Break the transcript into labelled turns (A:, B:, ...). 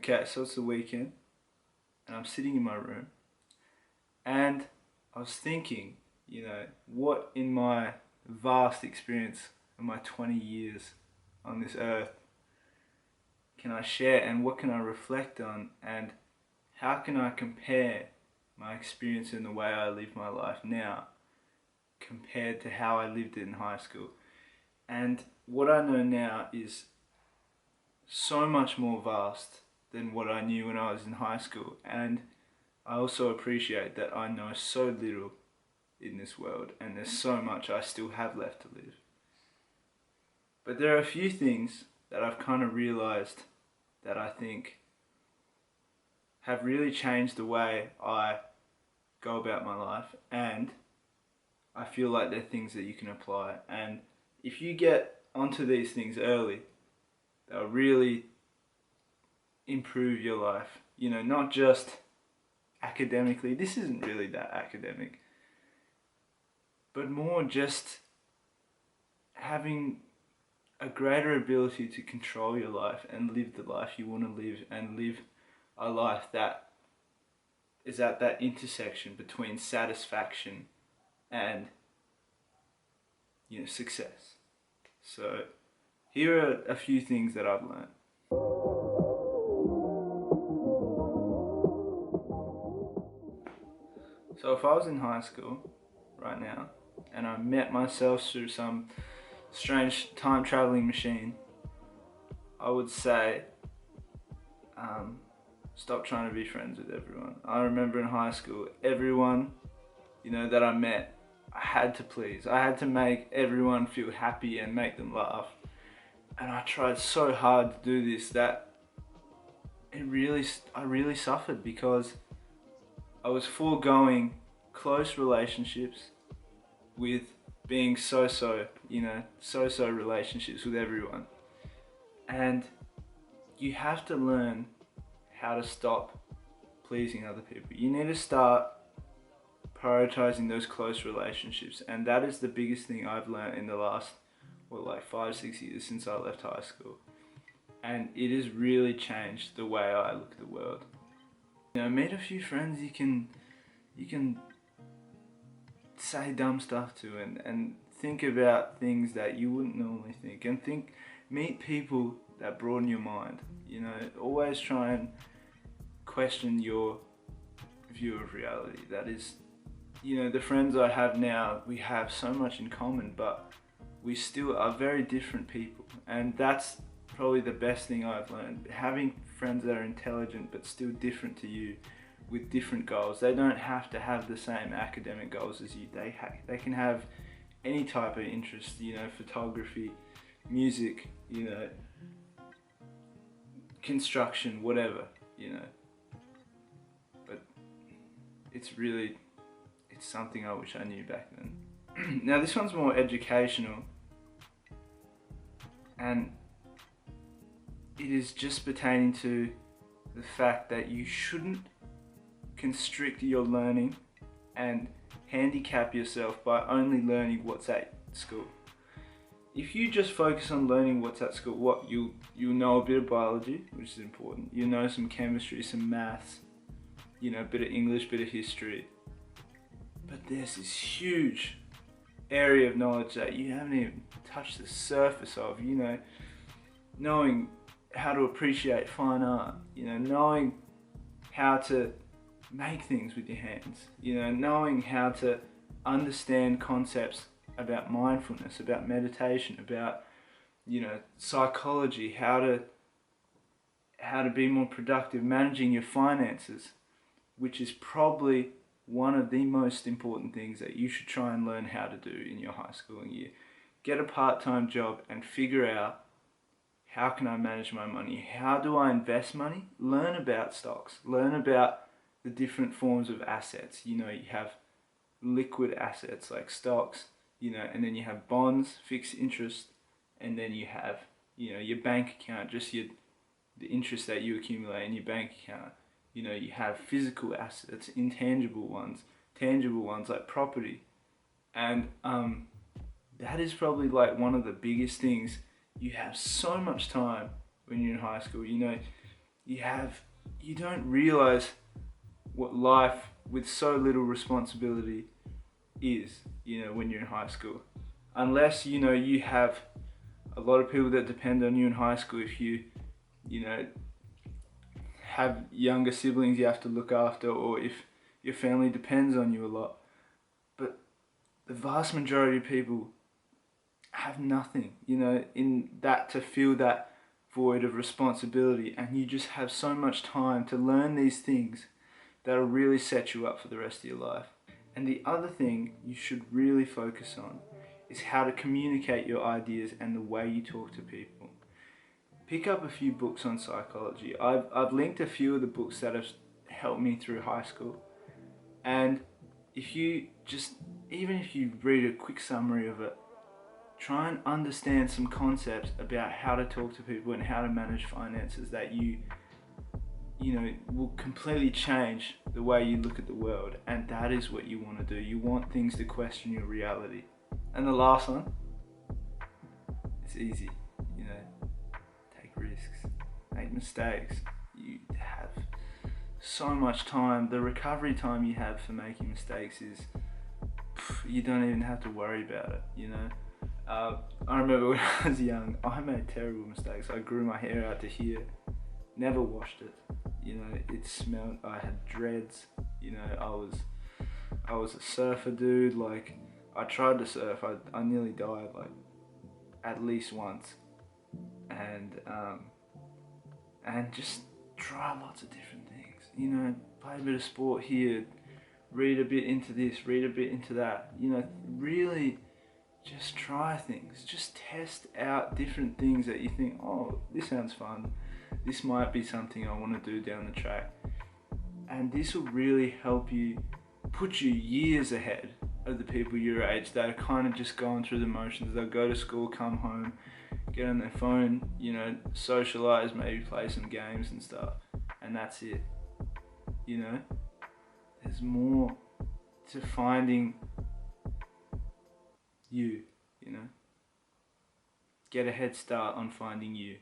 A: Okay, so it's the weekend and I'm sitting in my room and I was thinking, what in my vast experience of my 20 years on this earth can I share, and what can I reflect on, and how can I compare my experience in the way I live my life now compared to how I lived it in high school. And what I know now is so much more vast than what I knew when I was in high school, and I also appreciate that I know so little in this world and there's so much I still have left to live. But there are a few things that I've kind of realized that I think have really changed the way I go about my life, and I feel like they're things that you can apply. And if you get onto these things early, they'll really improve your life. Not just academically, this isn't really that academic, but more just having a greater ability to control your life and live the life you want to live, and live a life that is at that intersection between satisfaction and success. So here are a few things that I've learned. So if I was in high school right now and I met myself through some strange time traveling machine, I would say stop trying to be friends with everyone. I remember in high school, everyone that I met, I had to please. I had to make everyone feel happy and make them laugh. And I tried so hard to do this that I really suffered, because I was foregoing close relationships with being so-so relationships with everyone. And you have to learn how to stop pleasing other people. You need to start prioritizing those close relationships, and that is the biggest thing I've learned in the last 5-6 years since I left high school. And it has really changed the way I look at the world. Meet a few friends you can say dumb stuff to, and think about things that you wouldn't normally think, and meet people that broaden your mind. Always try and question your view of reality. That is, the friends I have now, we have so much in common, but we still are very different people. And that's probably the best thing I've learned. Having friends that are intelligent but still different to you, with different goals. They don't have to have the same academic goals as you. They can have any type of interest, photography, music, construction, whatever, But it's something I wish I knew back then. Now this one's more educational, and it is just pertaining to the fact that you shouldn't constrict your learning and handicap yourself by only learning what's at school. If you just focus on learning what's at school, you'll know a bit of biology, which is important. You'll know some chemistry, some maths, a bit of English, bit of history. But there's this huge area of knowledge that you haven't even touched the surface of, knowing how to appreciate fine art, knowing how to make things with your hands, knowing how to understand concepts about mindfulness, about meditation, about psychology, how to be more productive, managing your finances, which is probably one of the most important things that you should try and learn how to do in your high schooling year. Get a part-time job and figure out, how can I manage my money? How do I invest money? Learn about stocks, learn about the different forms of assets. You have liquid assets like stocks, and then you have bonds, fixed interest, and then you have, your bank account, just the interest that you accumulate in your bank account. You have physical assets, intangible ones, tangible ones like property. And that is probably one of the biggest things. You have so much time when you're in high school. you don't realize what life with so little responsibility is, when you're in high school. Unless, you have a lot of people that depend on you in high school. If you know, have younger siblings you have to look after, or if your family depends on you a lot. But the vast majority of people have nothing, in that to fill that void of responsibility, and you just have so much time to learn these things that'll really set you up for the rest of your life. And the other thing you should really focus on is how to communicate your ideas and the way you talk to people. Pick up a few books on psychology. I've linked a few of the books that have helped me through high school. And even if you read a quick summary of it, try and understand some concepts about how to talk to people and how to manage finances that will completely change the way you look at the world. And that is what you want to do. You want things to question your reality. And the last one, it's easy, take risks, make mistakes. You have so much time. The recovery time you have for making mistakes is, you don't even have to worry about it, I remember when I was young, I made terrible mistakes. I grew my hair out to here, never washed it. It smelled. I had dreads. I was a surfer dude. Like, I tried to surf. I nearly died, like, at least once. And just try lots of different things. Play a bit of sport here, read a bit into this, read a bit into that. Really just try things. Just test out different things that you think, oh, this sounds fun. This might be something I want to do down the track. And this will really help you, put you years ahead of the people your age that are kind of just going through the motions. They'll go to school, come home, get on their phone, socialize, maybe play some games and stuff. And that's it. There's more to finding you. Get a head start on finding you.